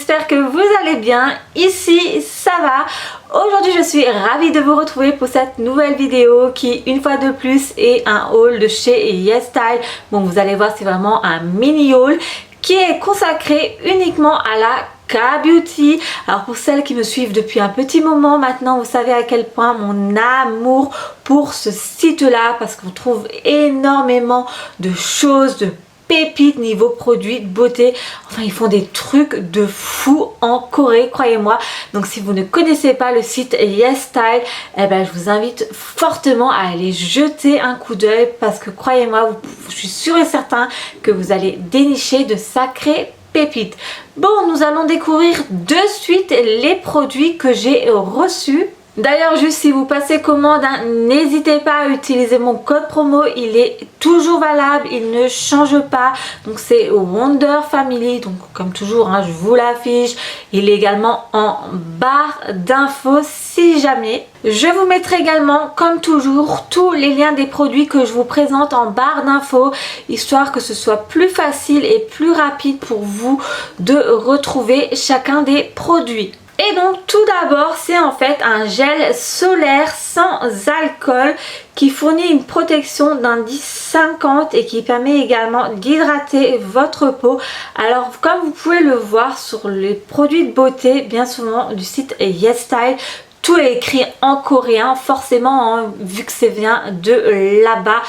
j'espère que vous allez bien. Ici, ça va. Aujourd'hui, je suis ravie de vous retrouver pour cette nouvelle vidéo qui, une fois de plus, est un haul de chez YesStyle. Bon, vous allez voir, c'est vraiment un mini haul qui est consacré uniquement à la K-Beauty. Alors pour celles qui me suivent depuis un petit moment maintenant, vous savez à quel point mon amour pour ce site-là, parce qu'on trouve énormément de choses, de pépites niveau produits de beauté. Enfin, ils font des trucs de fou en Corée, croyez-moi. Donc si vous ne connaissez pas le site YesStyle, eh ben, je vous invite fortement à aller jeter un coup d'œil parce que croyez-moi, je suis sûre et certain que vous allez dénicher de sacrés pépites. Bon, nous allons découvrir de suite les produits que j'ai reçus. D'ailleurs, juste si vous passez commande, hein, n'hésitez pas à utiliser mon code promo, il est toujours valable, il ne change pas. Donc c'est Wonder Family, donc comme toujours, hein, je vous l'affiche. Il est également en barre d'infos si jamais. Je vous mettrai également, comme toujours, tous les liens des produits que je vous présente en barre d'infos, histoire que ce soit plus facile et plus rapide pour vous de retrouver chacun des produits. Et donc tout d'abord, c'est en fait un gel solaire sans alcool qui fournit une protection d'indice 50 et qui permet également d'hydrater votre peau. Alors comme vous pouvez le voir sur les produits de beauté, bien souvent du site YesStyle, tout est écrit en coréen, forcément, hein, vu que c'est vient de là-bas,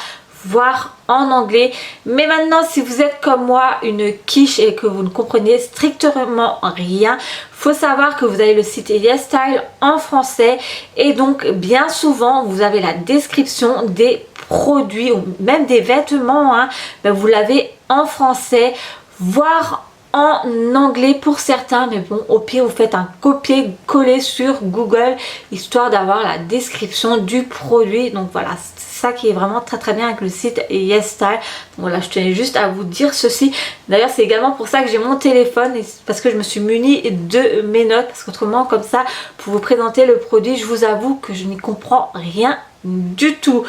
voire en anglais. Mais maintenant, si vous êtes comme moi une quiche et que vous ne comprenez strictement rien, faut savoir que vous avez le site YesStyle en français et donc bien souvent vous avez la description des produits ou même des vêtements, hein, ben vous l'avez en français, voire en anglais pour certains, mais bon, au pire vous faites un copier-coller sur Google histoire d'avoir la description du produit. Donc voilà, c'est ça qui est vraiment très bien avec le site YesStyle. Donc voilà, je tenais juste à vous dire ceci. D'ailleurs, c'est également pour ça que j'ai mon téléphone, parce que je me suis munie de mes notes, parce qu'autrement comme ça, pour vous présenter le produit, je vous avoue que je n'y comprends rien du tout.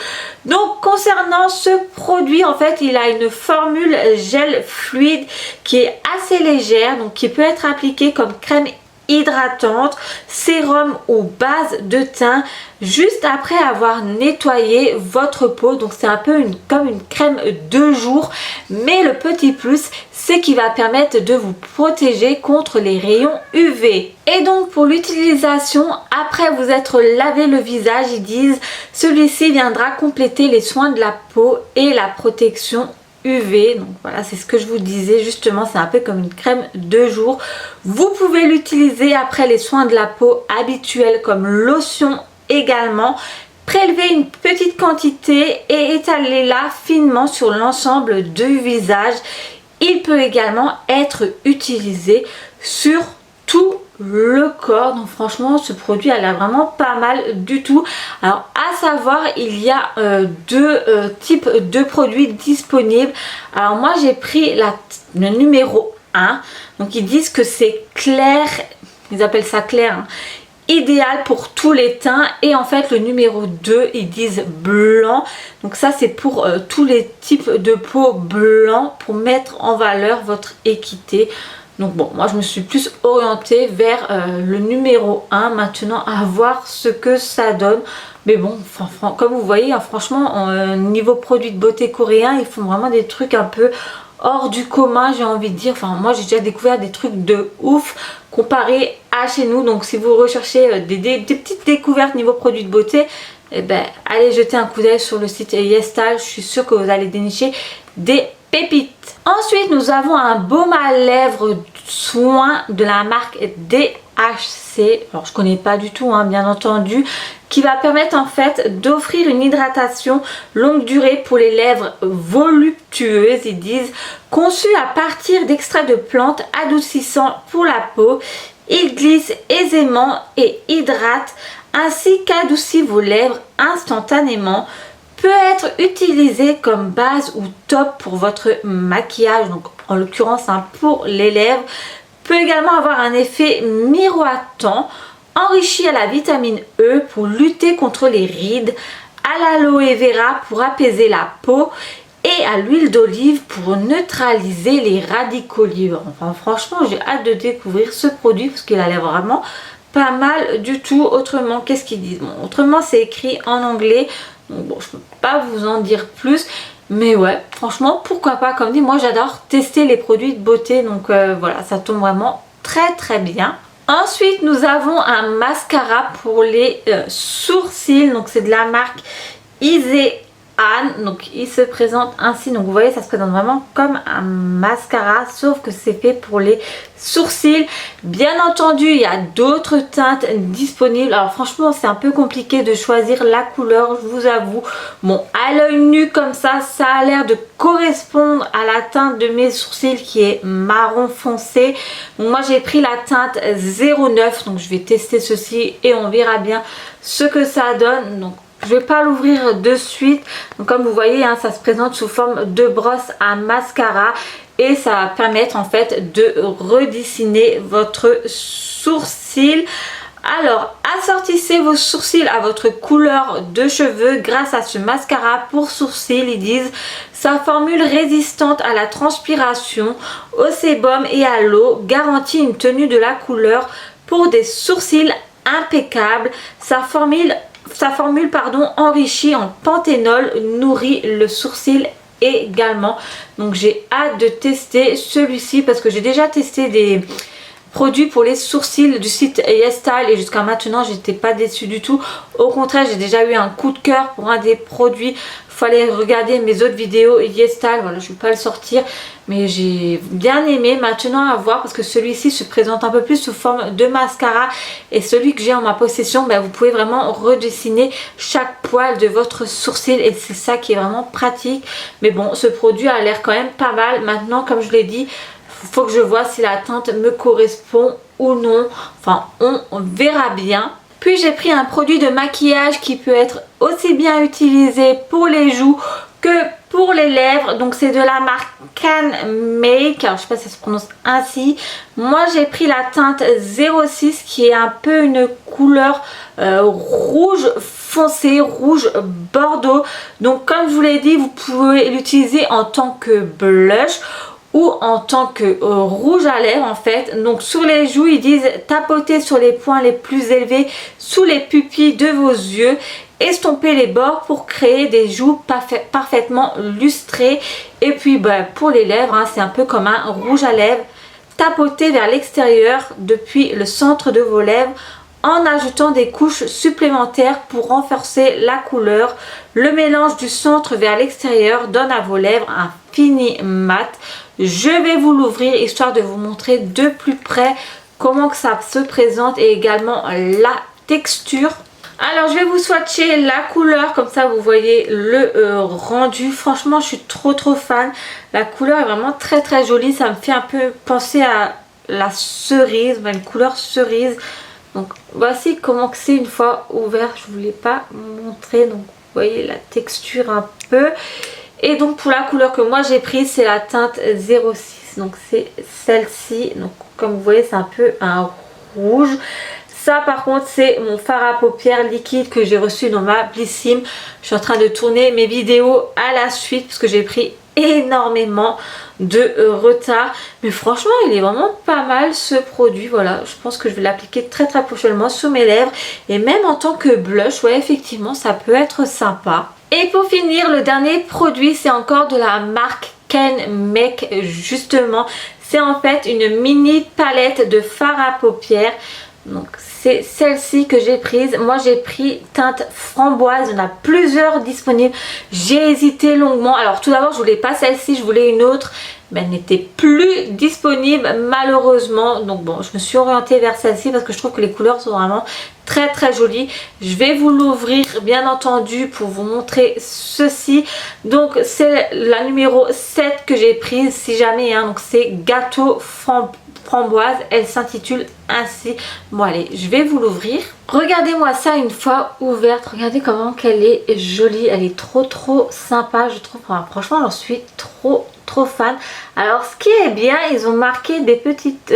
Donc concernant ce produit, en fait il a une formule gel fluide qui est assez légère, donc qui peut être appliquée comme crème hydratante, sérum ou base de teint juste après avoir nettoyé votre peau. Donc c'est un peu comme une crème de jour, mais le petit plus c'est qu'il va permettre de vous protéger contre les rayons UV. Et donc pour l'utilisation, après vous être lavé le visage, ils disent celui-ci viendra compléter les soins de la peau et la protection UV. Donc voilà, c'est ce que je vous disais justement, c'est un peu comme une crème de jour. Vous pouvez l'utiliser après les soins de la peau habituels comme lotion également. Prélevez une petite quantité et étalez-la finement sur l'ensemble du visage. Il peut également être utilisé sur tout le corps. Donc franchement, ce produit a l'air vraiment pas mal du tout. Alors à savoir, il y a deux types de produits disponibles. Alors moi j'ai pris le numéro 1. Donc ils disent que c'est clair, ils appellent ça clair, hein, idéal pour tous les teints. Et en fait le numéro 2 ils disent blanc, donc ça c'est pour tous les types de peau blanc, pour mettre en valeur votre équité. Donc bon, moi je me suis plus orientée vers le numéro 1 maintenant, à voir ce que ça donne. Mais bon, comme vous voyez, hein, franchement niveau produits de beauté coréens, ils font vraiment des trucs un peu hors du commun, j'ai envie de dire. Enfin moi j'ai déjà découvert des trucs de ouf comparé à chez nous. Donc si vous recherchez des petites découvertes niveau produits de beauté, eh ben, allez jeter un coup d'œil sur le site YesStyle. Je suis sûre que vous allez dénicher des pépites. Ensuite nous avons un baume à lèvres soin de la marque DHC. Alors je connais pas du tout, hein, bien entendu, qui va permettre en fait d'offrir une hydratation longue durée pour les lèvres voluptueuses. Ils disent conçu à partir d'extraits de plantes adoucissants pour la peau. Il glisse aisément et hydrate ainsi qu'adoucit vos lèvres instantanément. Peut être utilisé comme base ou top pour votre maquillage, donc en l'occurrence hein, pour les lèvres. Peut également avoir un effet miroitant, enrichi à la vitamine E pour lutter contre les rides, à l'aloe vera pour apaiser la peau, et et à l'huile d'olive pour neutraliser les radicaux libres. Enfin franchement j'ai hâte de découvrir ce produit parce qu'il a l'air vraiment pas mal du tout. Autrement, qu'est-ce qu'ils disent? Bon, autrement c'est écrit en anglais, donc bon je peux pas vous en dire plus. Mais ouais, franchement, pourquoi pas, comme dit, moi j'adore tester les produits de beauté, donc voilà, ça tombe vraiment très bien. Ensuite, nous avons un mascara pour les sourcils, donc c'est de la marque Isean, donc il se présente ainsi, donc vous voyez ça se présente vraiment comme un mascara sauf que c'est fait pour les sourcils. Bien entendu il y a d'autres teintes disponibles, alors franchement c'est un peu compliqué de choisir la couleur, je vous avoue. Bon, à l'œil nu comme ça a l'air de correspondre à la teinte de mes sourcils qui est marron foncé. Donc moi j'ai pris la teinte 09, donc je vais tester ceci et on verra bien ce que ça donne. Donc je vais pas l'ouvrir de suite. Donc comme vous voyez hein, ça se présente sous forme de brosse à mascara et ça va permettre en fait de redessiner votre sourcil. Alors assortissez vos sourcils à votre couleur de cheveux grâce à ce mascara pour sourcils. Ils disent sa formule résistante à la transpiration, au sébum et à l'eau garantit une tenue de la couleur pour des sourcils impeccables. Sa formule enrichie en panthénol nourrit le sourcil également. Donc j'ai hâte de tester celui-ci parce que j'ai déjà testé des produits pour les sourcils du site YesStyle et jusqu'à maintenant j'étais pas déçue du tout. Au contraire, j'ai déjà eu un coup de cœur pour un des produits. Fallait regarder mes autres vidéos YesStyle, voilà, je vais pas le sortir, mais j'ai bien aimé. Maintenant à voir parce que celui-ci se présente un peu plus sous forme de mascara et celui que j'ai en ma possession, ben, vous pouvez vraiment redessiner chaque poil de votre sourcil et c'est ça qui est vraiment pratique. Mais bon, ce produit a l'air quand même pas mal. Maintenant, comme je l'ai dit, faut que je vois si la teinte me correspond ou non. Enfin, on verra bien. Puis j'ai pris un produit de maquillage qui peut être aussi bien utilisé pour les joues que pour les lèvres. Donc c'est de la marque Can Make. Alors je sais pas si ça se prononce ainsi. Moi j'ai pris la teinte 06 qui est un peu une couleur rouge foncé, rouge bordeaux. Donc comme je vous l'ai dit, vous pouvez l'utiliser en tant que blush ou en tant que rouge à lèvres en fait. Donc sur les joues ils disent tapoter sur les points les plus élevés sous les pupilles de vos yeux, estomper les bords pour créer des joues parfaitement lustrées. Et puis bah, pour les lèvres hein, c'est un peu comme un rouge à lèvres, tapoter vers l'extérieur depuis le centre de vos lèvres en ajoutant des couches supplémentaires pour renforcer la couleur. Le mélange du centre vers l'extérieur donne à vos lèvres un fini mat. Je vais vous l'ouvrir histoire de vous montrer de plus près comment que ça se présente et également la texture. Alors je vais vous swatcher la couleur, comme ça vous voyez le rendu. Franchement je suis trop fan. La couleur est vraiment très jolie. Ça me fait un peu penser à la cerise, une couleur cerise. Donc voici comment que c'est une fois ouvert. Je ne vous l'ai pas montré. Donc vous voyez la texture un peu. Et donc pour la couleur que moi j'ai prise c'est la teinte 06. Donc c'est celle-ci. Donc comme vous voyez c'est un peu un rouge. Ça par contre c'est mon fard à paupières liquide que j'ai reçu dans ma Blissim. Je suis en train de tourner mes vidéos à la suite parce que j'ai pris énormément de retard. Mais franchement il est vraiment pas mal ce produit. Voilà, je pense que je vais l'appliquer très prochainement sur mes lèvres. Et même en tant que blush, ouais effectivement ça peut être sympa. Et pour finir, le dernier produit c'est encore de la marque Can Make justement. C'est en fait une mini palette de fard à paupières. Donc c'est celle-ci que j'ai prise. Moi j'ai pris teinte framboise. Il y en a plusieurs disponibles. J'ai hésité longuement. Alors tout d'abord je voulais pas celle-ci, je voulais une autre. Mais elle n'était plus disponible malheureusement. Donc bon, je me suis orientée vers celle-ci parce que je trouve que les couleurs sont vraiment très jolies. Je vais vous l'ouvrir bien entendu pour vous montrer ceci. Donc c'est la numéro 7 que j'ai prise si jamais. Hein. Donc c'est gâteau framboise, elle s'intitule ainsi. Bon allez, je vais vous l'ouvrir. Regardez-moi ça une fois ouverte. Regardez comment qu'elle est jolie. Elle est trop sympa je trouve. Enfin, franchement j'en suis trop fan. Alors ce qui est bien, ils ont marqué des petites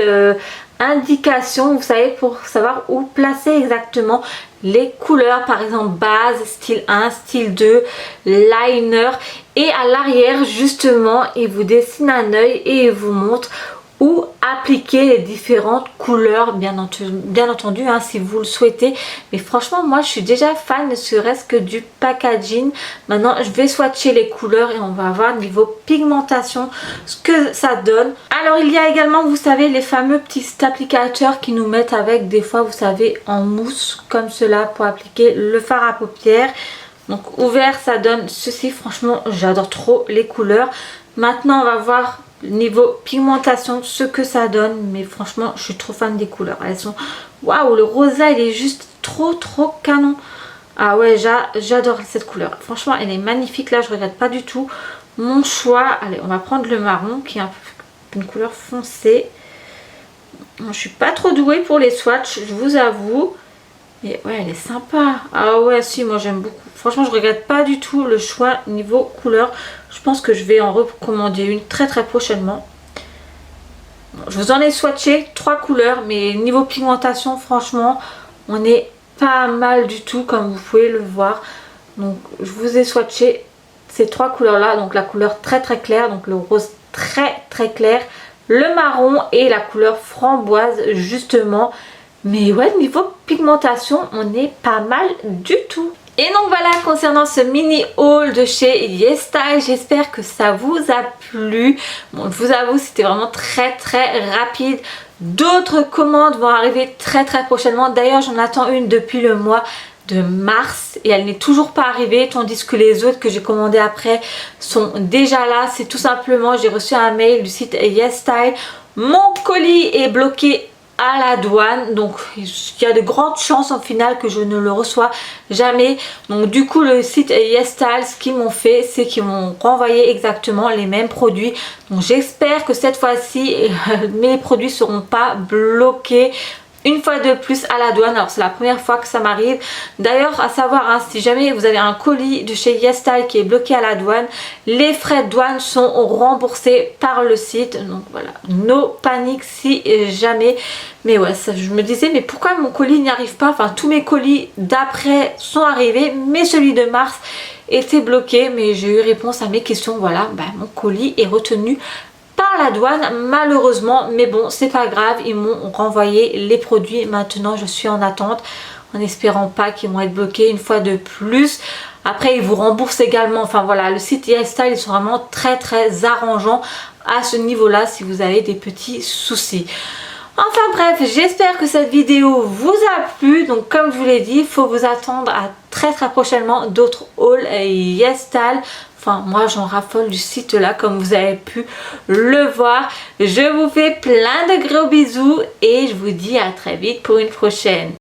indications, vous savez, pour savoir où placer exactement les couleurs, par exemple base, style 1, style 2, liner. Et à l'arrière justement il vous dessine un œil et il vous montre où appliquer les différentes couleurs, bien entendu hein, si vous le souhaitez. Mais franchement moi je suis déjà fan, ne serait-ce que du packaging. Maintenant je vais swatcher les couleurs et on va voir niveau pigmentation ce que ça donne. Alors il y a également, vous savez, les fameux petits applicateurs qui nous mettent avec, des fois vous savez, en mousse comme cela pour appliquer le fard à paupières. Donc ouvert ça donne ceci. Franchement j'adore trop les couleurs. Maintenant on va voir niveau pigmentation ce que ça donne, mais franchement je suis trop fan des couleurs. Elles sont waouh, le rosa il est juste trop canon. Ah ouais, j'adore cette couleur, franchement elle est magnifique. Là je regrette pas du tout mon choix. Allez, on va prendre le marron qui est une couleur foncée. Je suis pas trop douée pour les swatchs, je vous avoue. Et ouais, elle est sympa. Ah ouais, si, moi j'aime beaucoup. Franchement, je regrette pas du tout le choix niveau couleur. Je pense que je vais en recommander une très prochainement. Je vous en ai swatché 3 couleurs, mais niveau pigmentation, franchement, on est pas mal du tout, comme vous pouvez le voir. Donc, je vous ai swatché ces 3 couleurs-là. Donc, la couleur très claire, donc le rose très clair, le marron et la couleur framboise, justement. Mais ouais, niveau pigmentation, on est pas mal du tout. Et donc voilà, concernant ce mini haul de chez YesStyle, j'espère que ça vous a plu. Bon, je vous avoue, c'était vraiment très rapide. D'autres commandes vont arriver très prochainement. D'ailleurs, j'en attends une depuis le mois de mars et elle n'est toujours pas arrivée, tandis que les autres que j'ai commandées après sont déjà là. C'est tout simplement, j'ai reçu un mail du site YesStyle. Mon colis est bloqué à la douane, donc il y a de grandes chances en final que je ne le reçois jamais. Donc du coup le site YesStyle, ce qu'ils m'ont fait, c'est qu'ils m'ont renvoyé exactement les mêmes produits. Donc j'espère que cette fois-ci mes produits seront pas bloqués une fois de plus à la douane. Alors c'est la première fois que ça m'arrive. D'ailleurs à savoir hein, si jamais vous avez un colis de chez YesStyle qui est bloqué à la douane, les frais de douane sont remboursés par le site. Donc voilà, no panique si jamais. Mais ouais, ça, je me disais mais pourquoi mon colis n'y arrive pas? Enfin tous mes colis d'après sont arrivés, mais celui de mars était bloqué. Mais j'ai eu réponse à mes questions. Voilà, mon colis est retenu par la douane malheureusement, mais bon c'est pas grave, ils m'ont renvoyé les produits. Maintenant je suis en attente en espérant pas qu'ils vont être bloqués une fois de plus. Après ils vous remboursent également, enfin voilà, le site YesStyle ils sont vraiment très arrangeants à ce niveau là si vous avez des petits soucis. Enfin bref, j'espère que cette vidéo vous a plu. Donc comme je vous l'ai dit, il faut vous attendre à très prochainement d'autres hauls YesStyle. Enfin moi j'en raffole du site là comme vous avez pu le voir. Je vous fais plein de gros bisous et je vous dis à très vite pour une prochaine.